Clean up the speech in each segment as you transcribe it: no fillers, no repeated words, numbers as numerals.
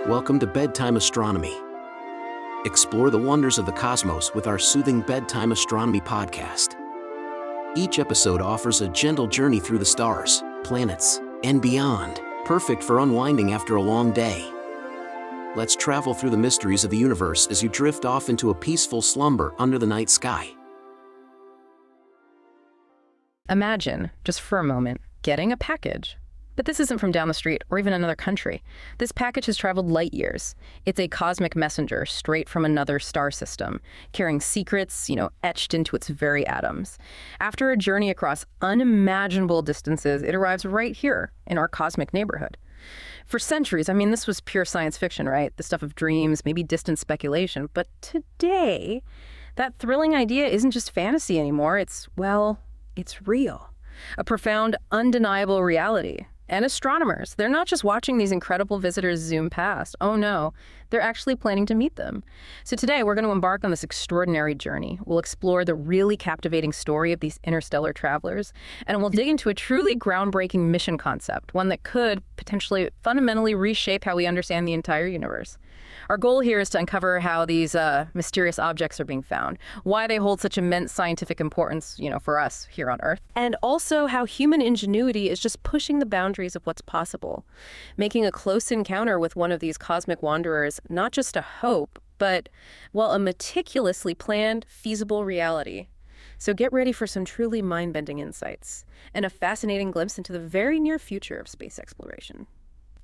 Welcome to Bedtime Astronomy. Explore the wonders of the cosmos with our soothing bedtime astronomy podcast. Each episode offers a gentle journey through the stars, planets, and beyond, perfect for unwinding after a long day. Let's travel through the mysteries of the universe as you drift off into a peaceful slumber under the night sky. Imagine, just for a moment, getting a package. But this isn't from down the street or even another country. This package has traveled light years. It's a cosmic messenger straight from another star system, carrying secrets, etched into its very atoms. After a journey across unimaginable distances, it arrives right here in our cosmic neighborhood. For centuries, this was pure science fiction, right? The stuff of dreams, maybe distant speculation. But today, that thrilling idea isn't just fantasy anymore. It's real. A profound, undeniable reality. And astronomers, they're not just watching these incredible visitors zoom past. Oh no, they're actually planning to meet them. So today we're going to embark on this extraordinary journey. We'll explore the really captivating story of these interstellar travelers, and we'll dig into a truly groundbreaking mission concept, one that could potentially fundamentally reshape how we understand the entire universe. Our goal here is to uncover how these mysterious objects are being found, why they hold such immense scientific importance, for us here on Earth, and also how human ingenuity is just pushing the boundaries of what's possible, making a close encounter with one of these cosmic wanderers not just a hope, but, a meticulously planned, feasible reality. So get ready for some truly mind-bending insights and a fascinating glimpse into the very near future of space exploration.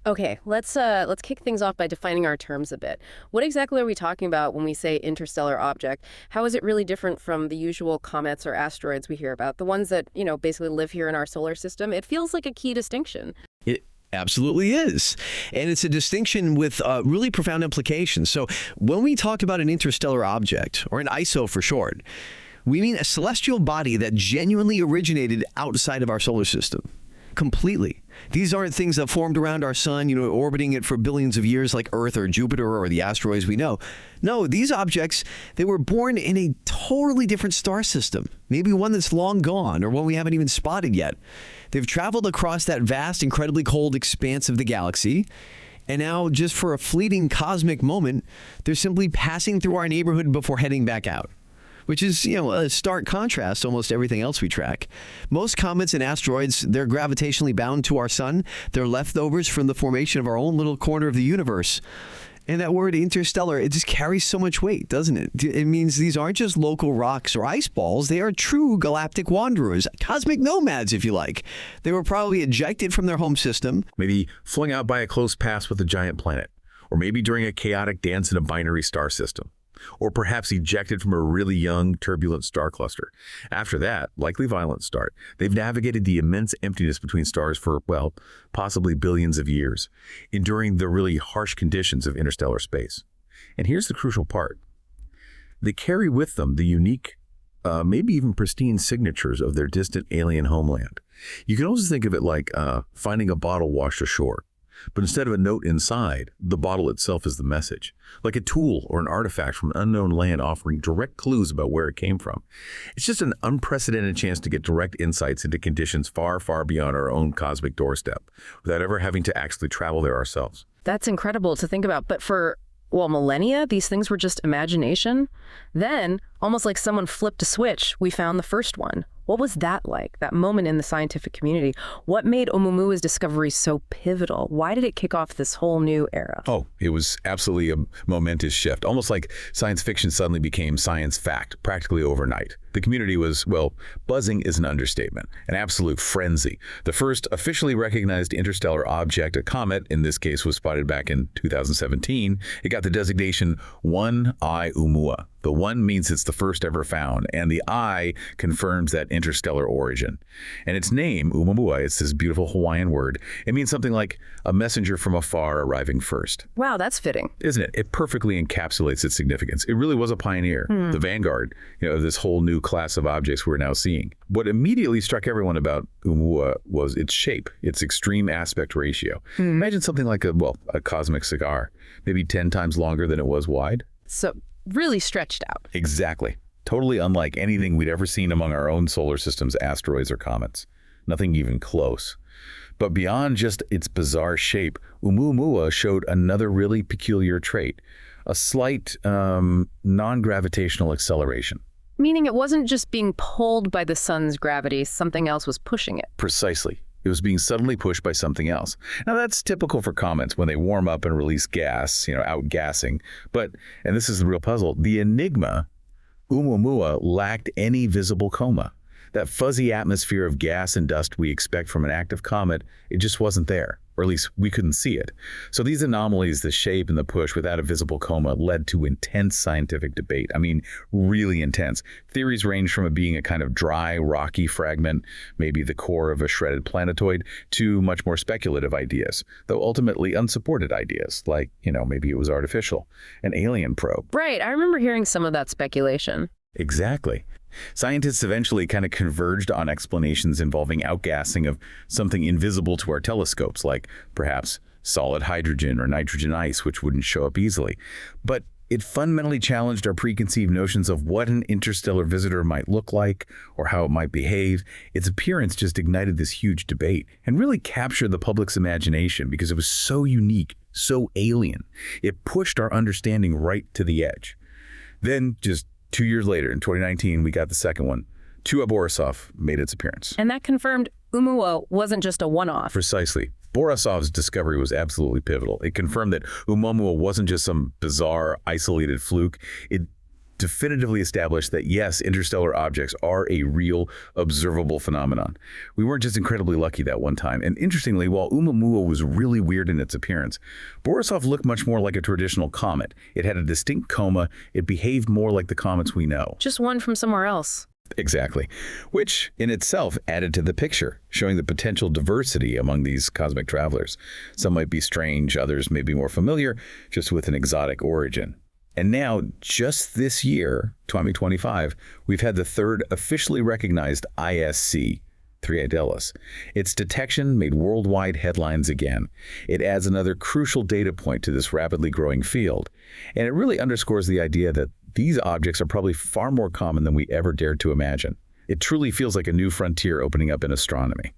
Okay, let's kick things off by defining our terms a bit. What exactly are we talking about when we say interstellar object? How is it really different from the usual comets or asteroids we hear about, the ones that, basically live here in our solar system? It feels like a key distinction. It absolutely is. And it's a distinction with really profound implications. So when we talk about an interstellar object, or an ISO for short, we mean a celestial body that genuinely originated outside of our solar system. Completely. These aren't things that formed around our sun, orbiting it for billions of years like Earth or Jupiter or the asteroids we know. No, these objects, they were born in a totally different star system, maybe one that's long gone or one we haven't even spotted yet. They've traveled across that vast, incredibly cold expanse of the galaxy, and now, just for a fleeting cosmic moment, they're simply passing through our neighborhood before heading back out. Which is, a stark contrast to almost everything else we track. Most comets and asteroids, they're gravitationally bound to our sun. They're leftovers from the formation of our own little corner of the universe. And that word interstellar, it just carries so much weight, doesn't it? It means these aren't just local rocks or ice balls. They are true galactic wanderers, cosmic nomads, if you like. They were probably ejected from their home system. Maybe flung out by a close pass with a giant planet. Or maybe during a chaotic dance in a binary star system. Or perhaps ejected from a really young, turbulent star cluster. After that, likely violent start, they've navigated the immense emptiness between stars for, possibly billions of years, enduring the really harsh conditions of interstellar space. And here's the crucial part. They carry with them the unique, maybe even pristine signatures of their distant alien homeland. You can also think of it like finding a bottle washed ashore. But instead of a note inside, the bottle itself is the message, like a tool or an artifact from an unknown land offering direct clues about where it came from. It's just an unprecedented chance to get direct insights into conditions far, far beyond our own cosmic doorstep, without ever having to actually travel there ourselves. That's incredible to think about, but for millennia, these things were just imagination. Then, almost like someone flipped a switch, we found the first one. What was that like, that moment in the scientific community? What made Oumuamua's discovery so pivotal? Why did it kick off this whole new era? Oh, it was absolutely a momentous shift, almost like science fiction suddenly became science fact practically overnight. The community was, buzzing is an understatement, an absolute frenzy. The first officially recognized interstellar object, a comet, in this case was spotted back in 2017. It got the designation 1I Oumuamua. The 1 means it's the first ever found, and the I confirms that interstellar origin. And its name, Oumuamua, it's this beautiful Hawaiian word. It means something like a messenger from afar arriving first. Wow, that's fitting. Isn't it? It perfectly encapsulates its significance. It really was a pioneer, the vanguard, of this whole new class of objects we're now seeing. What immediately struck everyone about Oumuamua was its shape, its extreme aspect ratio. Imagine something like a cosmic cigar, maybe 10 times longer than it was wide. So really stretched out. Exactly. Totally unlike anything we'd ever seen among our own solar system's asteroids or comets. Nothing even close. But beyond just its bizarre shape, Oumuamua showed another really peculiar trait, a slight non-gravitational acceleration. Meaning it wasn't just being pulled by the sun's gravity, something else was pushing it. Precisely. It was being suddenly pushed by something else. Now, that's typical for comets when they warm up and release gas, outgassing. But, and this is the real puzzle, the enigma, Oumuamua lacked any visible coma. That fuzzy atmosphere of gas and dust we expect from an active comet, it just wasn't there, or at least we couldn't see it. So these anomalies, the shape and the push without a visible coma, led to intense scientific debate. I mean, really intense. Theories range from it being a kind of dry, rocky fragment, maybe the core of a shredded planetoid, to much more speculative ideas, though ultimately unsupported ideas, like, maybe it was artificial, an alien probe. Right, I remember hearing some of that speculation. Exactly. Scientists eventually kind of converged on explanations involving outgassing of something invisible to our telescopes, like perhaps solid hydrogen or nitrogen ice, which wouldn't show up easily. But it fundamentally challenged our preconceived notions of what an interstellar visitor might look like or how it might behave. Its appearance just ignited this huge debate and really captured the public's imagination because it was so unique, so alien. It pushed our understanding right to the edge. Then, just 2 years later, in 2019, we got the second one. Borisov made its appearance. And that confirmed Oumuamua wasn't just a one-off. Precisely. Borisov's discovery was absolutely pivotal. It confirmed that Oumuamua wasn't just some bizarre, isolated fluke. It definitively established that, yes, interstellar objects are a real, observable phenomenon. We weren't just incredibly lucky that one time. And interestingly, while Oumuamua was really weird in its appearance, Borisov looked much more like a traditional comet. It had a distinct coma. It behaved more like the comets we know. Just one from somewhere else. Exactly. Which in itself added to the picture, showing the potential diversity among these cosmic travelers. Some might be strange, others may be more familiar, just with an exotic origin. And now, just this year, 2025, we've had the third officially recognized ISC, 3 Idalis. Its detection made worldwide headlines again. It adds another crucial data point to this rapidly growing field. And it really underscores the idea that these objects are probably far more common than we ever dared to imagine. It truly feels like a new frontier opening up in astronomy.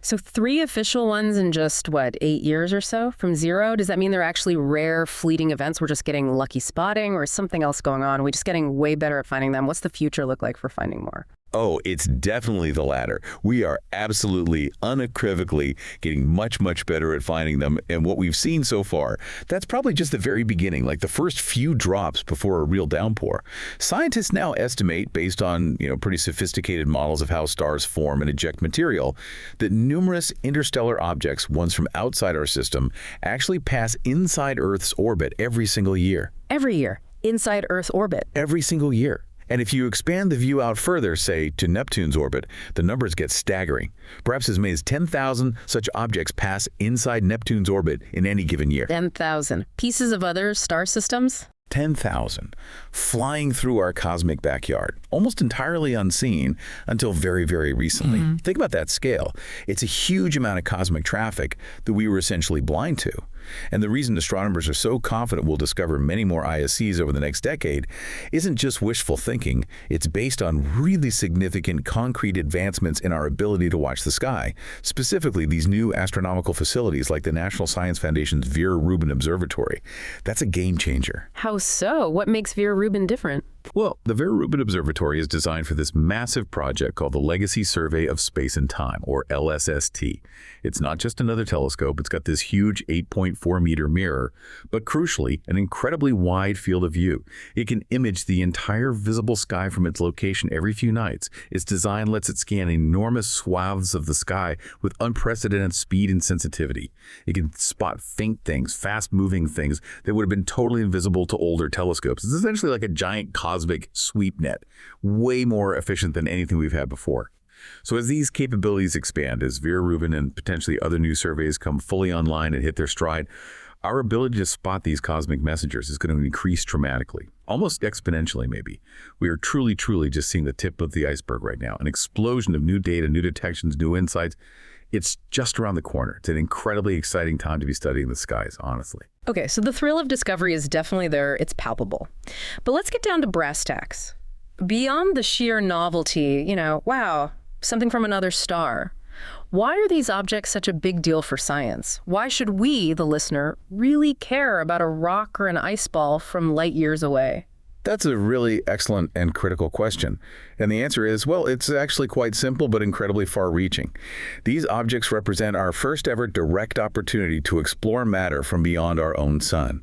So 3 official ones in just, 8 years or so? From 0? Does that mean they're actually rare, fleeting events? We're just getting lucky spotting, or is something else going on? Are we just getting way better at finding them? What's the future look like for finding more? Oh, it's definitely the latter. We are absolutely, unequivocally getting much, much better at finding them. And what we've seen so far, that's probably just the very beginning, like the first few drops before a real downpour. Scientists now estimate, based on pretty sophisticated models of how stars form and eject material, that numerous interstellar objects, ones from outside our system, actually pass inside Earth's orbit every single year. Every year, inside Earth's orbit. Every single year. And if you expand the view out further, say, to Neptune's orbit, the numbers get staggering. Perhaps as many as 10,000 such objects pass inside Neptune's orbit in any given year. 10,000. Pieces of other star systems? 10,000, flying through our cosmic backyard, almost entirely unseen until very, very recently. Think about that scale. It's a huge amount of cosmic traffic that we were essentially blind to. And the reason astronomers are so confident we'll discover many more ISCs over the next decade isn't just wishful thinking. It's based on really significant concrete advancements in our ability to watch the sky. Specifically, these new astronomical facilities like the National Science Foundation's Vera Rubin Observatory. That's a game changer. How so? What makes Vera Rubin different? Well, the Vera Rubin Observatory is designed for this massive project called the Legacy Survey of Space and Time, or LSST. It's not just another telescope. It's got this huge 8.4-meter mirror, but crucially, an incredibly wide field of view. It can image the entire visible sky from its location every few nights. Its design lets it scan enormous swaths of the sky with unprecedented speed and sensitivity. It can spot faint things, fast-moving things that would have been totally invisible to older telescopes. It's essentially like a giant cosmic sweep net, way more efficient than anything we've had before. So as these capabilities expand, as Vera Rubin and potentially other new surveys come fully online and hit their stride, our ability to spot these cosmic messengers is going to increase dramatically, almost exponentially maybe. We are truly, truly just seeing the tip of the iceberg right now, an explosion of new data, new detections, new insights. It's just around the corner. It's an incredibly exciting time to be studying the skies, honestly. Okay, so the thrill of discovery is definitely there. It's palpable. But let's get down to brass tacks. Beyond the sheer novelty, wow, something from another star. Why are these objects such a big deal for science? Why should we, the listener, really care about a rock or an ice ball from light years away? That's a really excellent and critical question. And the answer is, well, it's actually quite simple but incredibly far-reaching. These objects represent our first ever direct opportunity to explore matter from beyond our own sun.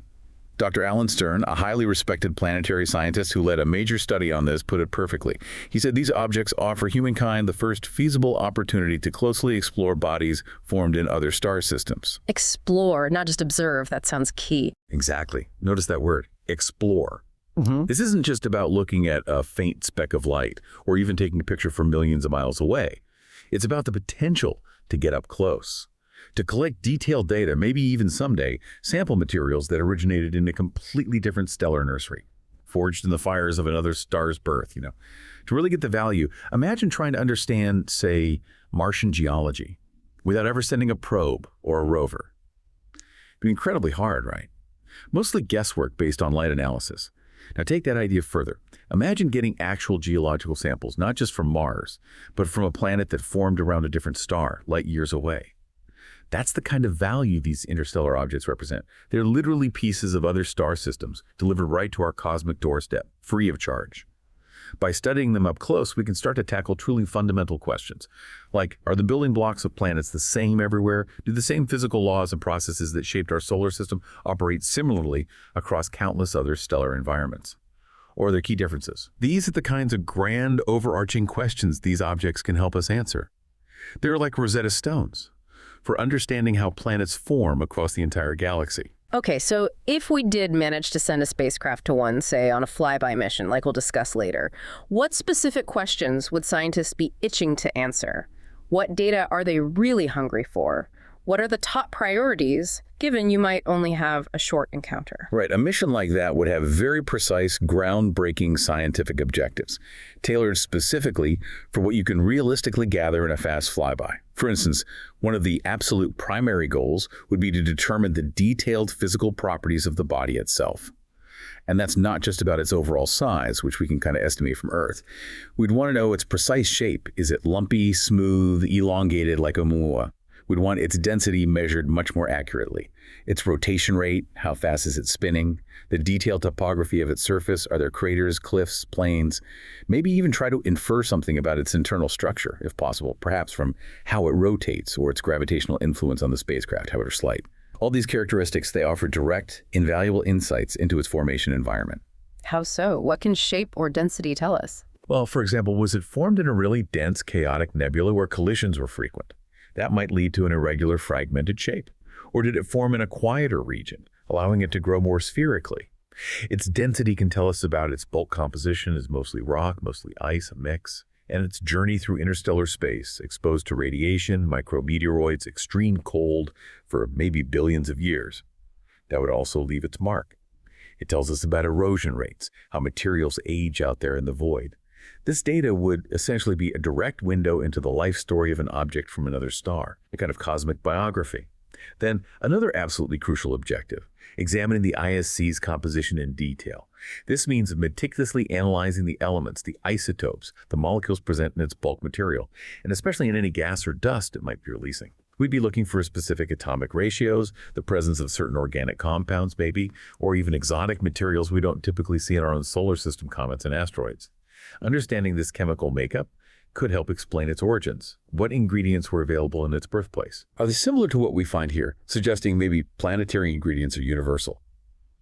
Dr. Alan Stern, a highly respected planetary scientist who led a major study on this, put it perfectly. He said these objects offer humankind the first feasible opportunity to closely explore bodies formed in other star systems. Explore, not just observe. That sounds key. Exactly. Notice that word, explore. This isn't just about looking at a faint speck of light or even taking a picture from millions of miles away. It's about the potential to get up close, to collect detailed data, maybe even someday sample materials that originated in a completely different stellar nursery, forged in the fires of another star's birth, To really get the value, imagine trying to understand, say, Martian geology without ever sending a probe or a rover. It'd be incredibly hard, right? Mostly guesswork based on light analysis. Now take that idea further. Imagine getting actual geological samples, not just from Mars, but from a planet that formed around a different star, light years away. That's the kind of value these interstellar objects represent. They're literally pieces of other star systems delivered right to our cosmic doorstep, free of charge. By studying them up close, we can start to tackle truly fundamental questions, like, are the building blocks of planets the same everywhere? Do the same physical laws and processes that shaped our solar system operate similarly across countless other stellar environments? Or are there key differences? These are the kinds of grand, overarching questions these objects can help us answer. They're like Rosetta Stones for understanding how planets form across the entire galaxy. Okay, so if we did manage to send a spacecraft to one, say, on a flyby mission, like we'll discuss later, what specific questions would scientists be itching to answer? What data are they really hungry for? What are the top priorities, given you might only have a short encounter? Right, a mission like that would have very precise, groundbreaking scientific objectives, tailored specifically for what you can realistically gather in a fast flyby. For instance, one of the absolute primary goals would be to determine the detailed physical properties of the body itself. And that's not just about its overall size, which we can kind of estimate from Earth. We'd want to know its precise shape. Is it lumpy, smooth, elongated like a mua? We'd want its density measured much more accurately. Its rotation rate, how fast is it spinning, the detailed topography of its surface, are there craters, cliffs, plains, maybe even try to infer something about its internal structure, if possible, perhaps from how it rotates or its gravitational influence on the spacecraft, however slight. All these characteristics, they offer direct, invaluable insights into its formation environment. How so? What can shape or density tell us? Well, for example, was it formed in a really dense, chaotic nebula where collisions were frequent? That might lead to an irregular, fragmented shape. Or did it form in a quieter region, allowing it to grow more spherically? Its density can tell us about its bulk composition as mostly rock, mostly ice, a mix, and its journey through interstellar space, exposed to radiation, micrometeoroids, extreme cold for maybe billions of years. That would also leave its mark. It tells us about erosion rates, how materials age out there in the void. This data would essentially be a direct window into the life story of an object from another star, a kind of cosmic biography. Then another absolutely crucial objective, examining the ISC's composition in detail. This means meticulously analyzing the elements, the isotopes, the molecules present in its bulk material, and especially in any gas or dust it might be releasing. We'd be looking for specific atomic ratios, the presence of certain organic compounds maybe, or even exotic materials we don't typically see in our own solar system comets and asteroids. Understanding this chemical makeup could help explain its origins. What ingredients were available in its birthplace? Are they similar to what we find here, suggesting maybe planetary ingredients are universal?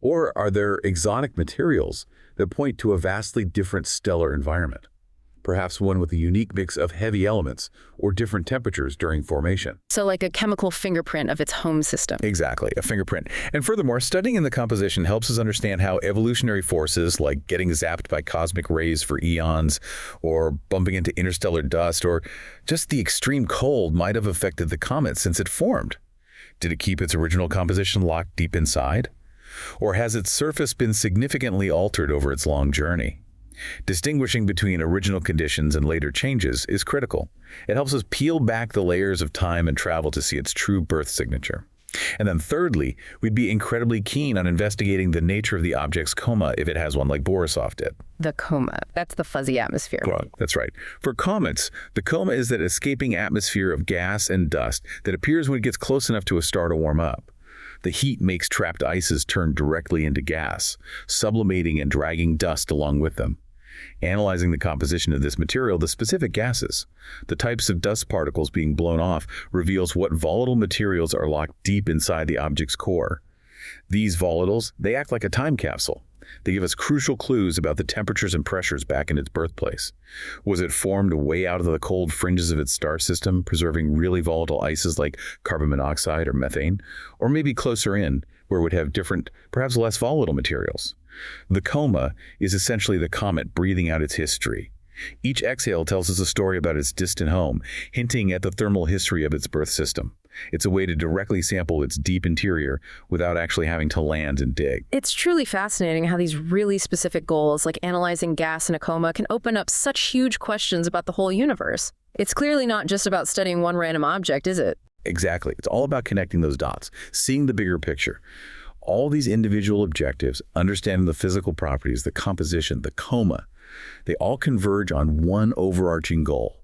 Or are there exotic materials that point to a vastly different stellar environment? Perhaps one with a unique mix of heavy elements or different temperatures during formation. So like a chemical fingerprint of its home system. Exactly, a fingerprint. And furthermore, studying the composition helps us understand how evolutionary forces like getting zapped by cosmic rays for eons, or bumping into interstellar dust, or just the extreme cold might have affected the comet since it formed. Did it keep its original composition locked deep inside? Or has its surface been significantly altered over its long journey? Distinguishing between original conditions and later changes is critical. It helps us peel back the layers of time and travel to see its true birth signature. And then thirdly, we'd be incredibly keen on investigating the nature of the object's coma if it has one like Borisov did. The coma, that's the fuzzy atmosphere. Well, that's right. For comets, the coma is that escaping atmosphere of gas and dust that appears when it gets close enough to a star to warm up. The heat makes trapped ices turn directly into gas, sublimating and dragging dust along with them. Analyzing the composition of this material, the specific gases, the types of dust particles being blown off, reveals what volatile materials are locked deep inside the object's core. These volatiles, they act like a time capsule. They give us crucial clues about the temperatures and pressures back in its birthplace. Was it formed way out of the cold fringes of its star system, preserving really volatile ices like carbon monoxide or methane? Or maybe closer in, where it would have different, perhaps less volatile materials? The coma is essentially the comet breathing out its history. Each exhale tells us a story about its distant home, hinting at the thermal history of its birth system. It's a way to directly sample its deep interior without actually having to land and dig. It's truly fascinating how these really specific goals, like analyzing gas in a coma, can open up such huge questions about the whole universe. It's clearly not just about studying one random object, is it? Exactly. It's all about connecting those dots, seeing the bigger picture. All these individual objectives, understanding the physical properties, the composition, the coma, they all converge on one overarching goal: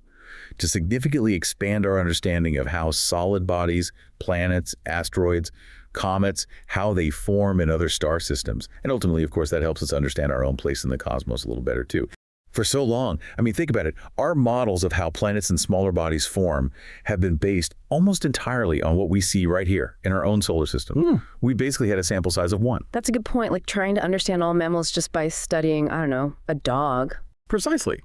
to significantly expand our understanding of how solid bodies, planets, asteroids, comets, how they form in other star systems. And ultimately, of course, that helps us understand our own place in the cosmos a little better too. For so long, think about it, our models of how planets and smaller bodies form have been based almost entirely on what we see right here in our own solar system. We basically had a sample size of one. That's a good point, like trying to understand all mammals just by studying, I don't know, a dog. Precisely.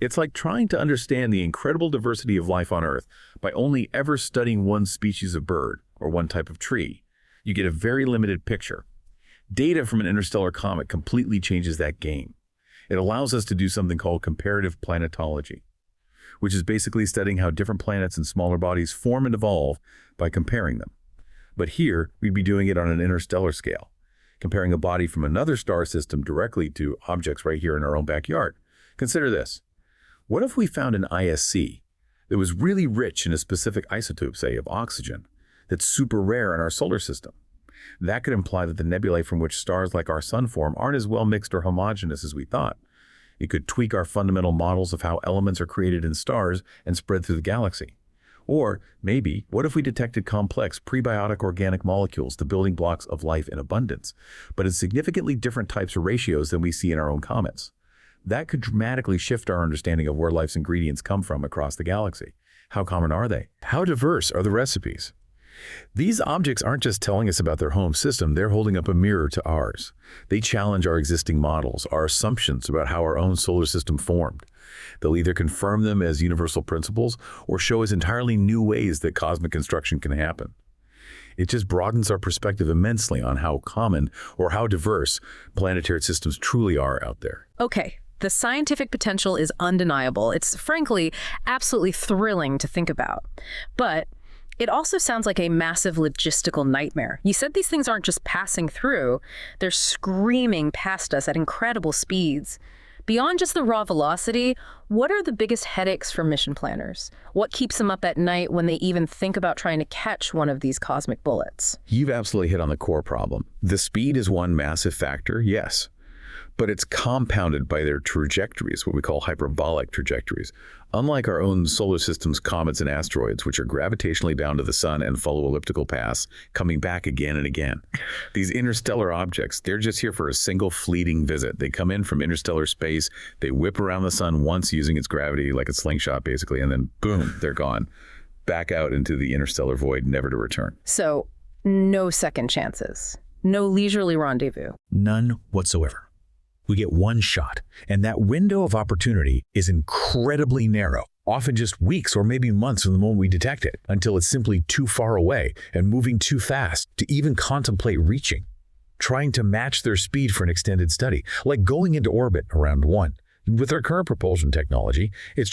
It's like trying to understand the incredible diversity of life on Earth by only ever studying one species of bird or one type of tree. You get a very limited picture. Data from an interstellar comet completely changes that game. It allows us to do something called comparative planetology, which is basically studying how different planets and smaller bodies form and evolve by comparing them. But here, we'd be doing it on an interstellar scale, comparing a body from another star system directly to objects right here in our own backyard. Consider this. What if we found an ISC that was really rich in a specific isotope, say, of oxygen, that's super rare in our solar system? That could imply that the nebulae from which stars like our sun form aren't as well mixed or homogeneous as we thought. It could tweak our fundamental models of how elements are created in stars and spread through the galaxy. Or maybe, what if we detected complex prebiotic organic molecules, the building blocks of life in abundance, but in significantly different types or ratios than we see in our own comets? That could dramatically shift our understanding of where life's ingredients come from across the galaxy. How common are they? How diverse are the recipes? These objects aren't just telling us about their home system, they're holding up a mirror to ours. They challenge our existing models, our assumptions about how our own solar system formed. They'll either confirm them as universal principles or show us entirely new ways that cosmic construction can happen. It just broadens our perspective immensely on how common or how diverse planetary systems truly are out there. Okay, the scientific potential is undeniable. It's frankly absolutely thrilling to think about. But it also sounds like a massive logistical nightmare. You said these things aren't just passing through, they're screaming past us at incredible speeds. Beyond just the raw velocity, what are the biggest headaches for mission planners? What keeps them up at night when they even think about trying to catch one of these cosmic bullets? You've absolutely hit on the core problem. The speed is one massive factor, yes, but it's compounded by their trajectories, what we call hyperbolic trajectories. Unlike our own solar system's comets and asteroids, which are gravitationally bound to the sun and follow elliptical paths, coming back again and again. These interstellar objects, they're just here for a single fleeting visit. They come in from interstellar space, they whip around the sun once using its gravity like a slingshot basically, and then boom, they're gone. Back out into the interstellar void, never to return. So, no second chances. No leisurely rendezvous. None whatsoever. We get one shot, and that window of opportunity is incredibly narrow, often just weeks or maybe months from the moment we detect it, until it's simply too far away and moving too fast to even contemplate reaching. Trying to match their speed for an extended study, like going into orbit around one. With our current propulsion technology, it's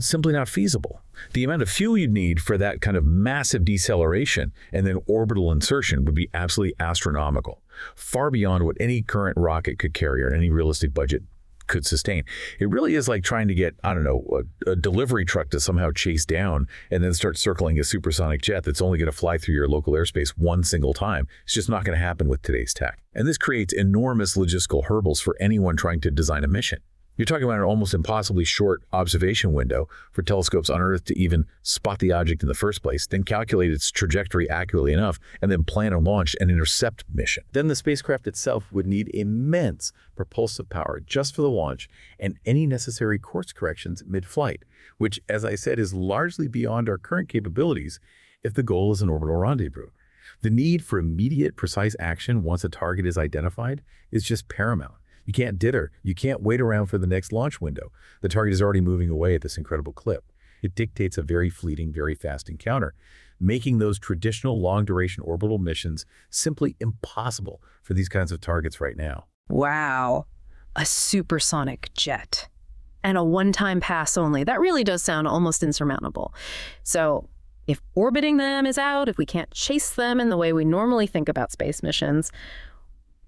simply not feasible. The amount of fuel you'd need for that kind of massive deceleration and then orbital insertion would be absolutely astronomical, far beyond what any current rocket could carry or any realistic budget could sustain. It really is like trying to get, I don't know, a delivery truck to somehow chase down and then start circling a supersonic jet that's only going to fly through your local airspace one single time. It's just not going to happen with today's tech. And this creates enormous logistical hurdles for anyone trying to design a mission. You're talking about an almost impossibly short observation window for telescopes on Earth to even spot the object in the first place, then calculate its trajectory accurately enough, and then plan and launch an intercept mission. Then the spacecraft itself would need immense propulsive power just for the launch and any necessary course corrections mid-flight, which, as I said, is largely beyond our current capabilities if the goal is an orbital rendezvous. The need for immediate, precise action once a target is identified is just paramount. You can't ditter. You can't wait around for the next launch window. The target is already moving away at this incredible clip. It dictates a very fleeting, very fast encounter, making those traditional long-duration orbital missions simply impossible for these kinds of targets right now. Wow, a supersonic jet. And a one-time pass only. That really does sound almost insurmountable. So if orbiting them is out, if we can't chase them in the way we normally think about space missions,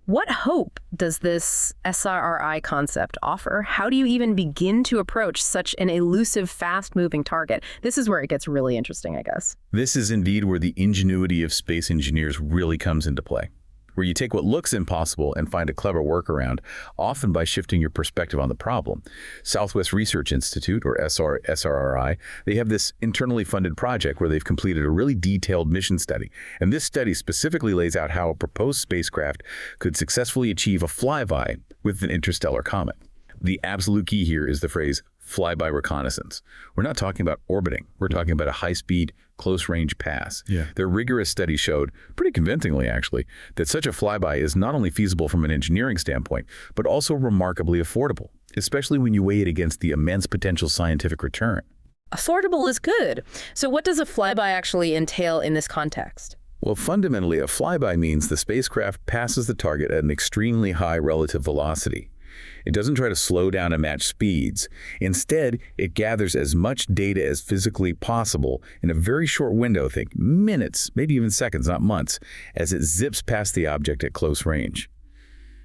what hope does this SwRI concept offer? How do you even begin to approach such an elusive, fast-moving target? This is where it gets really interesting, I guess. This is indeed where the ingenuity of space engineers really comes into play, where you take what looks impossible and find a clever workaround, often by shifting your perspective on the problem. Southwest Research Institute, or SwRI, they have this internally funded project where they've completed a really detailed mission study. And this study specifically lays out how a proposed spacecraft could successfully achieve a flyby with an interstellar comet. The absolute key here is the phrase flyby reconnaissance. We're not talking about orbiting. We're talking about a high-speed, close-range pass. Their rigorous study showed, pretty convincingly actually, that such a flyby is not only feasible from an engineering standpoint, but also remarkably affordable, especially when you weigh it against the immense potential scientific return. Affordable is good. So what does a flyby actually entail in this context? Well, fundamentally, a flyby means the spacecraft passes the target at an extremely high relative velocity. It doesn't try to slow down and match speeds. Instead, it gathers as much data as physically possible in a very short window, think minutes, maybe even seconds, not months, as it zips past the object at close range.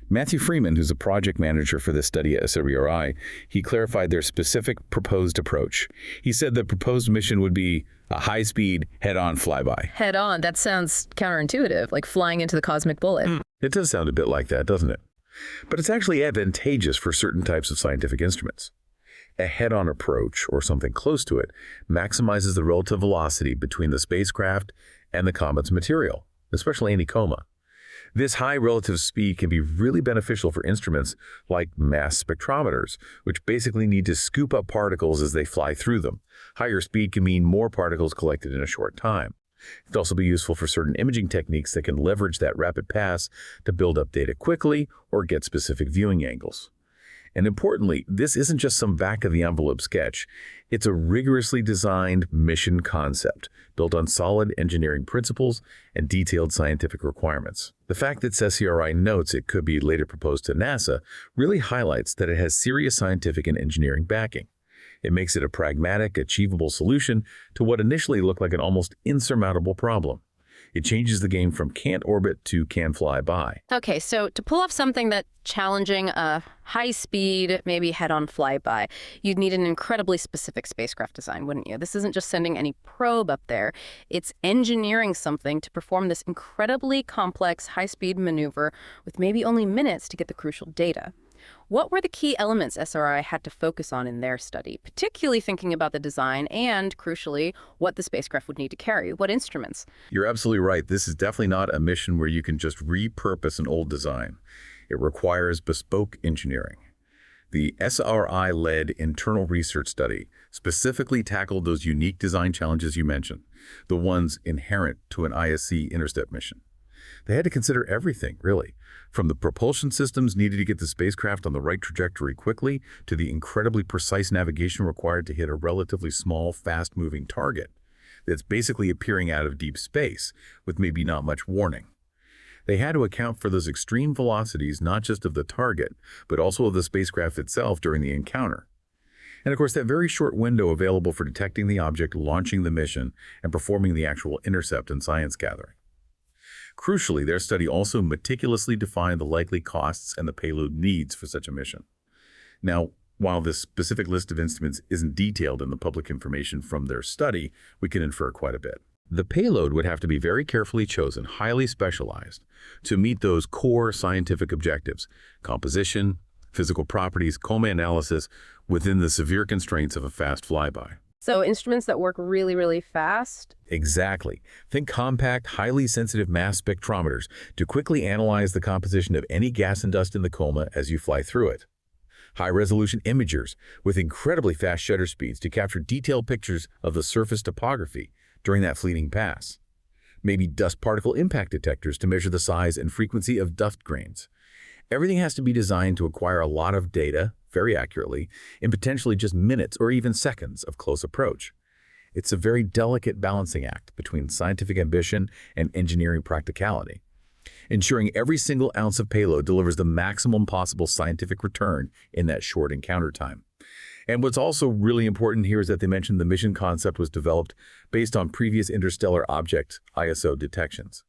Matthew Freeman, who's a project manager for this study at SwRI, he clarified their specific proposed approach. He said the proposed mission would be a high-speed, head-on flyby. Head-on, that sounds counterintuitive, like flying into the cosmic bullet. It does sound a bit like that, doesn't it? But it's actually advantageous for certain types of scientific instruments. A head-on approach, or something close to it, maximizes the relative velocity between the spacecraft and the comet's material, especially any coma. This high relative speed can be really beneficial for instruments like mass spectrometers, which basically need to scoop up particles as they fly through them. Higher speed can mean more particles collected in a short time. It can also be useful for certain imaging techniques that can leverage that rapid pass to build up data quickly or get specific viewing angles. And importantly, this isn't just some back-of-the-envelope sketch. It's a rigorously designed mission concept built on solid engineering principles and detailed scientific requirements. The fact that SwRI notes it could be later proposed to NASA really highlights that it has serious scientific and engineering backing. It makes it a pragmatic, achievable solution to what initially looked like an almost insurmountable problem. It changes the game from can't orbit to can fly by. Okay, so to pull off something that's challenging, a high-speed, maybe head-on flyby, you'd need an incredibly specific spacecraft design, wouldn't you? This isn't just sending any probe up there. It's engineering something to perform this incredibly complex high-speed maneuver with maybe only minutes to get the crucial data. What were the key elements SRI had to focus on in their study, particularly thinking about the design and, crucially, what the spacecraft would need to carry? What instruments? You're absolutely right. This is definitely not a mission where you can just repurpose an old design. It requires bespoke engineering. The SRI-led internal research study specifically tackled those unique design challenges you mentioned, the ones inherent to an ISC intercept mission. They had to consider everything, really, from the propulsion systems needed to get the spacecraft on the right trajectory quickly to the incredibly precise navigation required to hit a relatively small, fast-moving target that's basically appearing out of deep space with maybe not much warning. They had to account for those extreme velocities not just of the target, but also of the spacecraft itself during the encounter. And of course, that very short window available for detecting the object, launching the mission, and performing the actual intercept and science gathering. Crucially, their study also meticulously defined the likely costs and the payload needs for such a mission. Now, while this specific list of instruments isn't detailed in the public information from their study, we can infer quite a bit. The payload would have to be very carefully chosen, highly specialized, to meet those core scientific objectives: composition, physical properties, coma analysis, within the severe constraints of a fast flyby. So instruments that work really, really fast? Exactly. Think compact, highly sensitive mass spectrometers to quickly analyze the composition of any gas and dust in the coma as you fly through it. High-resolution imagers with incredibly fast shutter speeds to capture detailed pictures of the surface topography during that fleeting pass. Maybe dust particle impact detectors to measure the size and frequency of dust grains. Everything has to be designed to acquire a lot of data very accurately in potentially just minutes or even seconds of close approach. It's a very delicate balancing act between scientific ambition and engineering practicality, ensuring every single ounce of payload delivers the maximum possible scientific return in that short encounter time. And what's also really important here is that they mentioned the mission concept was developed based on previous interstellar object ISO detections.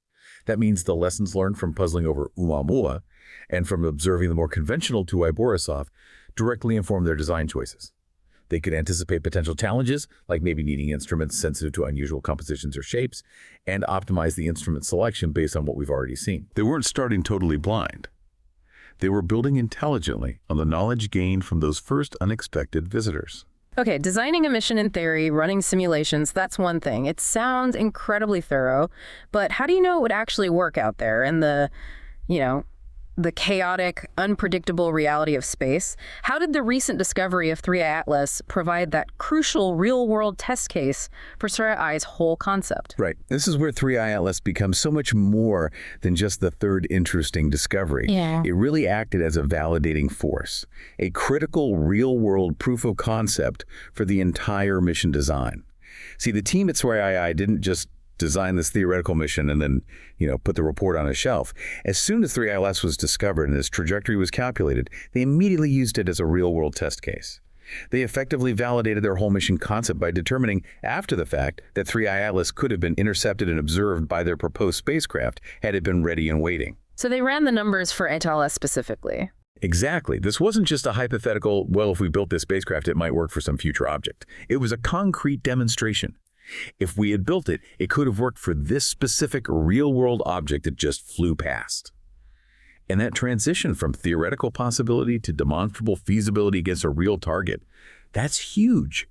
That means the lessons learned from puzzling over Oumuamua and from observing the more conventional 2I Borisov directly inform their design choices. They could anticipate potential challenges, like maybe needing instruments sensitive to unusual compositions or shapes, and optimize the instrument selection based on what we've already seen. They weren't starting totally blind. They were building intelligently on the knowledge gained from those first unexpected visitors. Okay, designing a mission in theory, running simulations, that's one thing. It sounds incredibly thorough, but how do you know it would actually work out there in the chaotic, unpredictable reality of space? How did the recent discovery of 3I Atlas provide that crucial real-world test case for SwRI's whole concept? Right. This is where 3I Atlas becomes so much more than just the third interesting discovery. Yeah. It really acted as a validating force, a critical real-world proof of concept for the entire mission design. See, the team at SwRI didn't just design this theoretical mission and then, put the report on a shelf. As soon as 3ILS was discovered and its trajectory was calculated, they immediately used it as a real-world test case. They effectively validated their whole mission concept by determining after the fact that 3I Atlas could have been intercepted and observed by their proposed spacecraft had it been ready and waiting. So they ran the numbers for ATLS specifically. Exactly. This wasn't just a hypothetical, well, if we built this spacecraft, it might work for some future object. It was a concrete demonstration. If we had built it, it could have worked for this specific real-world object that just flew past. And that transition from theoretical possibility to demonstrable feasibility against a real target, that's huge.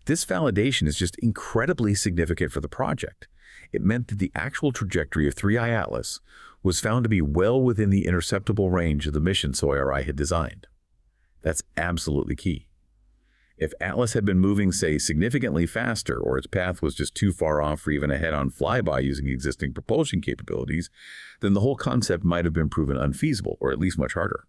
This validation is just incredibly significant for the project. It meant that the actual trajectory of 3I Atlas was found to be well within the interceptable range of the mission SwRI had designed. That's absolutely key. If Atlas had been moving, say, significantly faster, or its path was just too far off for even a head-on flyby using existing propulsion capabilities, then the whole concept might have been proven unfeasible, or at least much harder.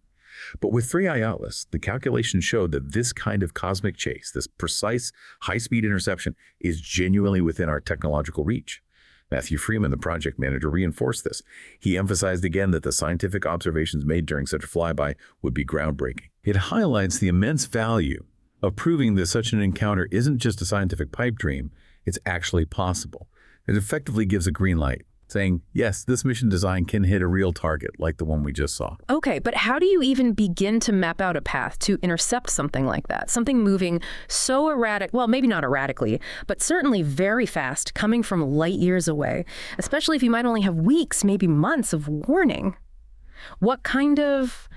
But with 3I Atlas, the calculations showed that this kind of cosmic chase, this precise, high-speed interception, is genuinely within our technological reach. Matthew Freeman, the project manager, reinforced this. He emphasized again that the scientific observations made during such a flyby would be groundbreaking. It highlights the immense value of proving that such an encounter isn't just a scientific pipe dream, it's actually possible. It effectively gives a green light, saying, yes, this mission design can hit a real target like the one we just saw. Okay, but how do you even begin to map out a path to intercept something like that? Something moving so erratic, well, maybe not erratically, but certainly very fast, coming from light years away, especially if you might only have weeks, maybe months of warning. What kind of,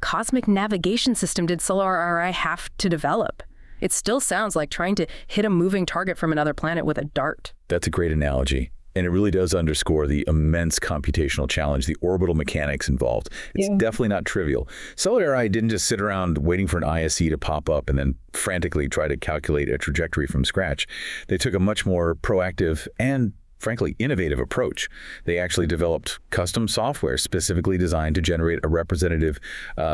cosmic navigation system did SwRI have to develop? It still sounds like trying to hit a moving target from another planet with a dart. That's a great analogy. And it really does underscore the immense computational challenge, the orbital mechanics involved. It's definitely not trivial. SwRI didn't just sit around waiting for an ISE to pop up and then frantically try to calculate a trajectory from scratch. They took a much more proactive and frankly, innovative approach. They actually developed custom software specifically designed to generate a representative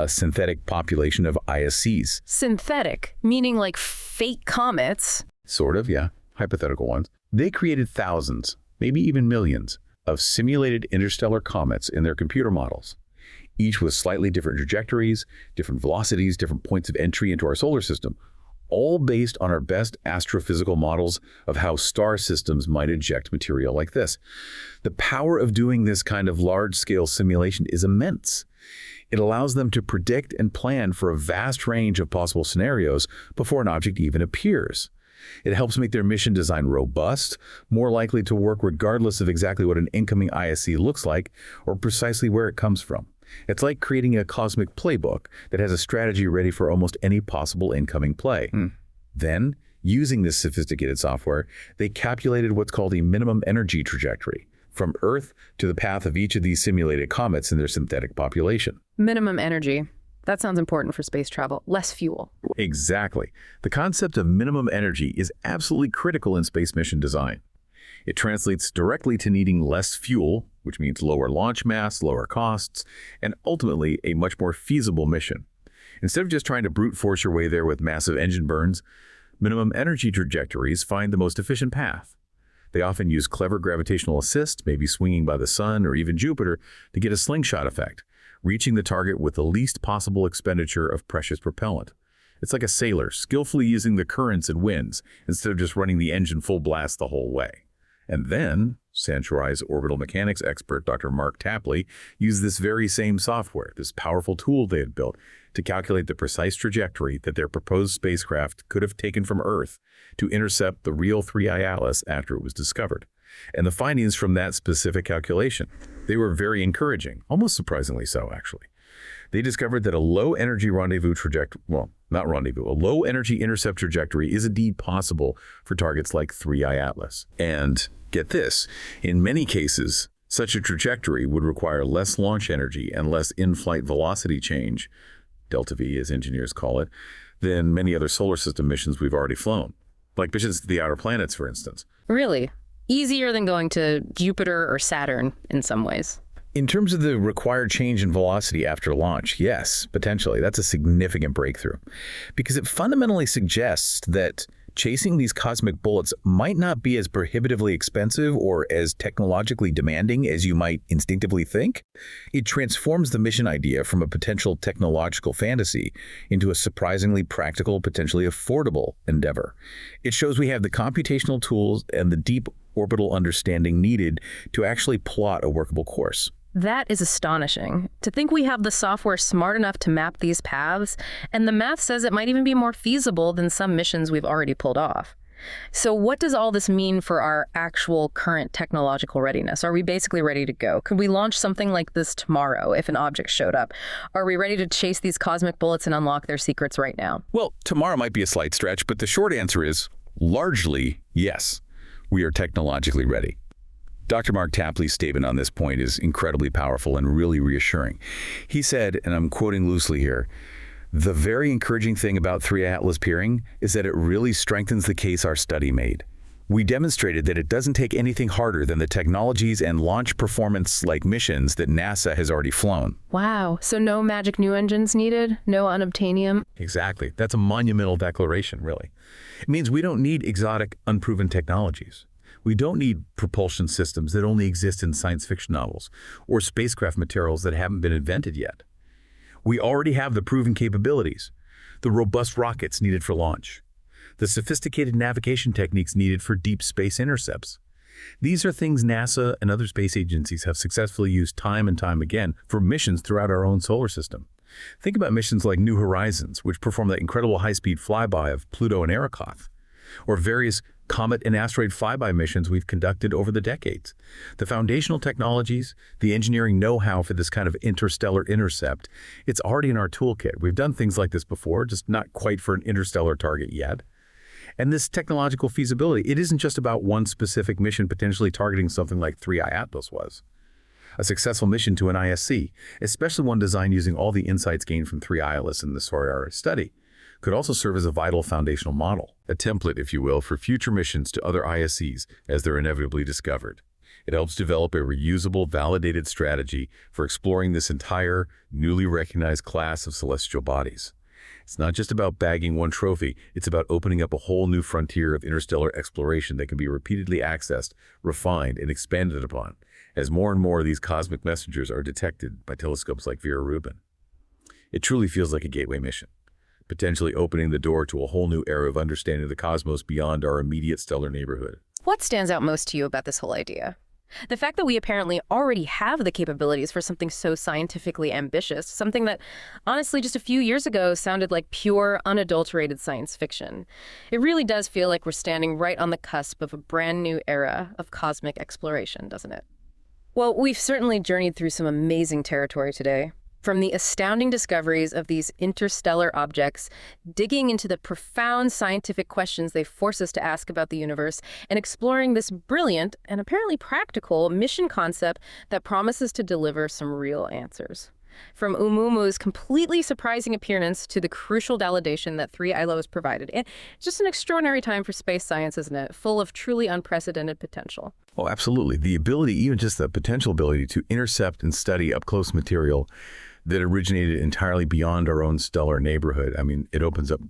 synthetic population of ISCs. Synthetic, meaning like fake comets. Sort of, yeah. Hypothetical ones. They created thousands, maybe even millions, of simulated interstellar comets in their computer models, each with slightly different trajectories, different velocities, different points of entry into our solar system, all based on our best astrophysical models of how star systems might eject material like this. The power of doing this kind of large-scale simulation is immense. It allows them to predict and plan for a vast range of possible scenarios before an object even appears. It helps make their mission design robust, more likely to work regardless of exactly what an incoming ISC looks like or precisely where it comes from. It's like creating a cosmic playbook that has a strategy ready for almost any possible incoming play. Then, using this sophisticated software, they calculated what's called a minimum energy trajectory, from Earth to the path of each of these simulated comets in their synthetic population. Minimum energy. That sounds important for space travel. Less fuel. Exactly. The concept of minimum energy is absolutely critical in space mission design. It translates directly to needing less fuel, which means lower launch mass, lower costs, and ultimately a much more feasible mission. Instead of just trying to brute force your way there with massive engine burns, minimum energy trajectories find the most efficient path. They often use clever gravitational assist, maybe swinging by the sun or even Jupiter, to get a slingshot effect, reaching the target with the least possible expenditure of precious propellant. It's like a sailor skillfully using the currents and winds instead of just running the engine full blast the whole way. And then, SwRI's orbital mechanics expert, Dr. Mark Tapley, used this very same software, this powerful tool they had built, to calculate the precise trajectory that their proposed spacecraft could have taken from Earth to intercept the real SwRI Atlas after it was discovered. And the findings from that specific calculation, they were very encouraging, almost surprisingly so, actually. They discovered that a low-energy rendezvous trajectory, well, not rendezvous, a low-energy intercept trajectory is indeed possible for targets like SwRI Atlas. And get this, in many cases, such a trajectory would require less launch energy and less in-flight velocity change, delta V as engineers call it, than many other solar system missions we've already flown, like missions to the outer planets, for instance. Really? Easier than going to Jupiter or Saturn in some ways. In terms of the required change in velocity after launch, yes, potentially. That's a significant breakthrough because it fundamentally suggests that chasing these cosmic bullets might not be as prohibitively expensive or as technologically demanding as you might instinctively think. It transforms the mission idea from a potential technological fantasy into a surprisingly practical, potentially affordable endeavor. It shows we have the computational tools and the deep orbital understanding needed to actually plot a workable course. That is astonishing. To think we have the software smart enough to map these paths, and the math says it might even be more feasible than some missions we've already pulled off. So what does all this mean for our actual current technological readiness? Are we basically ready to go? Could we launch something like this tomorrow if an object showed up? Are we ready to chase these cosmic bullets and unlock their secrets right now? Well, tomorrow might be a slight stretch, but the short answer is largely yes. We are technologically ready. Dr. Mark Tapley's statement on this point is incredibly powerful and really reassuring. He said, and I'm quoting loosely here, "The very encouraging thing about SwRI Atlas peering is that it really strengthens the case our study made. We demonstrated that it doesn't take anything harder than the technologies and launch performance-like missions that NASA has already flown." Wow, so no magic new engines needed? No unobtainium? Exactly. That's a monumental declaration, really. It means we don't need exotic, unproven technologies. We don't need propulsion systems that only exist in science fiction novels or spacecraft materials that haven't been invented yet. We already have the proven capabilities, the robust rockets needed for launch, the sophisticated navigation techniques needed for deep space intercepts. These are things NASA and other space agencies have successfully used time and time again for missions throughout our own solar system. Think about missions like New Horizons, which perform that incredible high-speed flyby of Pluto and Arrokoth, or various comet and asteroid flyby missions we've conducted over the decades. The foundational technologies, the engineering know-how for this kind of interstellar intercept, it's already in our toolkit. We've done things like this before, just not quite for an interstellar target yet. And this technological feasibility, it isn't just about one specific mission potentially targeting something like SwRI Atlas was. A successful mission to an ISC, especially one designed using all the insights gained from SwRI Atlas in the SwRI study, could also serve as a vital foundational model, a template, if you will, for future missions to other ISCs as they're inevitably discovered. It helps develop a reusable, validated strategy for exploring this entire, newly recognized class of celestial bodies. It's not just about bagging one trophy, it's about opening up a whole new frontier of interstellar exploration that can be repeatedly accessed, refined, and expanded upon, as more and more of these cosmic messengers are detected by telescopes like Vera Rubin. It truly feels like a gateway mission. potentially opening the door to a whole new era of understanding the cosmos beyond our immediate stellar neighborhood. What stands out most to you about this whole idea? The fact that we apparently already have the capabilities for something so scientifically ambitious, something that honestly just a few years ago sounded like pure, unadulterated science fiction. It really does feel like we're standing right on the cusp of a brand new era of cosmic exploration, doesn't it? Well, we've certainly journeyed through some amazing territory today. From the astounding discoveries of these interstellar objects, digging into the profound scientific questions they force us to ask about the universe, and exploring this brilliant and apparently practical mission concept that promises to deliver some real answers. From Umumu's completely surprising appearance to the crucial validation that SwRI has provided. It's just an extraordinary time for space science, isn't it? Full of truly unprecedented potential. Oh, absolutely. The ability, even just the potential ability to intercept and study up-close material that originated entirely beyond our own stellar neighborhood. I mean, it opens up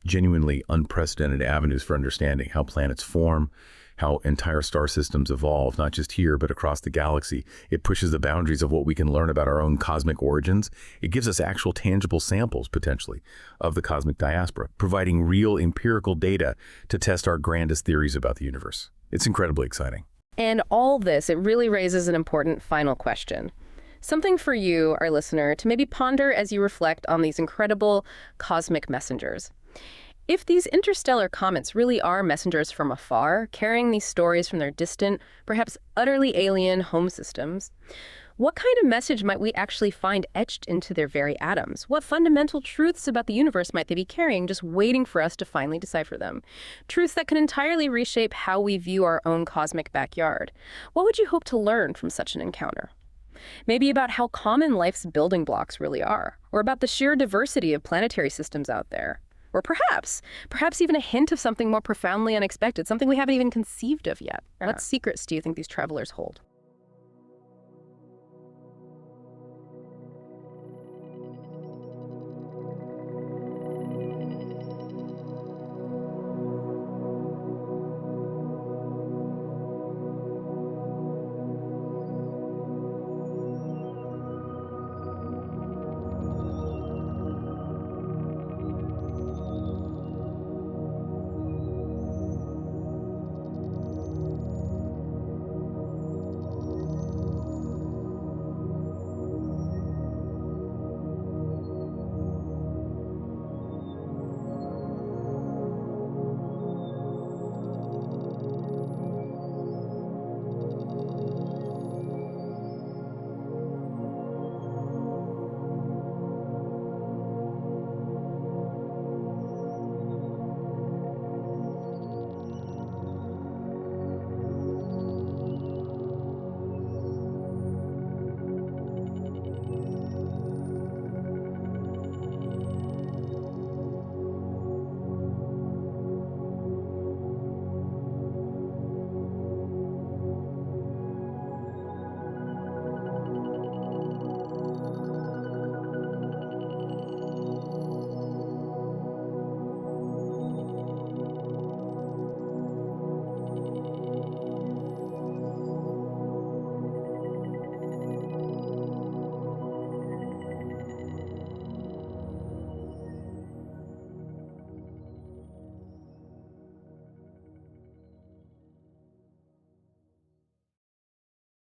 genuinely unprecedented avenues for understanding how planets form, how entire star systems evolve, not just here, but across the galaxy. It pushes the boundaries of what we can learn about our own cosmic origins. It gives us actual tangible samples, potentially, of the cosmic diaspora, providing real empirical data to test our grandest theories about the universe. It's incredibly exciting. And all this, it really raises an important final question. Something for you, our listener, to maybe ponder as you reflect on these incredible cosmic messengers. If these interstellar comets really are messengers from afar, carrying these stories from their distant, perhaps utterly alien home systems, what kind of message might we actually find etched into their very atoms? What fundamental truths about the universe might they be carrying, just waiting for us to finally decipher them? Truths that can entirely reshape how we view our own cosmic backyard. What would you hope to learn from such an encounter? Maybe about how common life's building blocks really are, or about the sheer diversity of planetary systems out there. Or perhaps even a hint of something more profoundly unexpected, something we haven't even conceived of yet. What secrets do you think these travelers hold?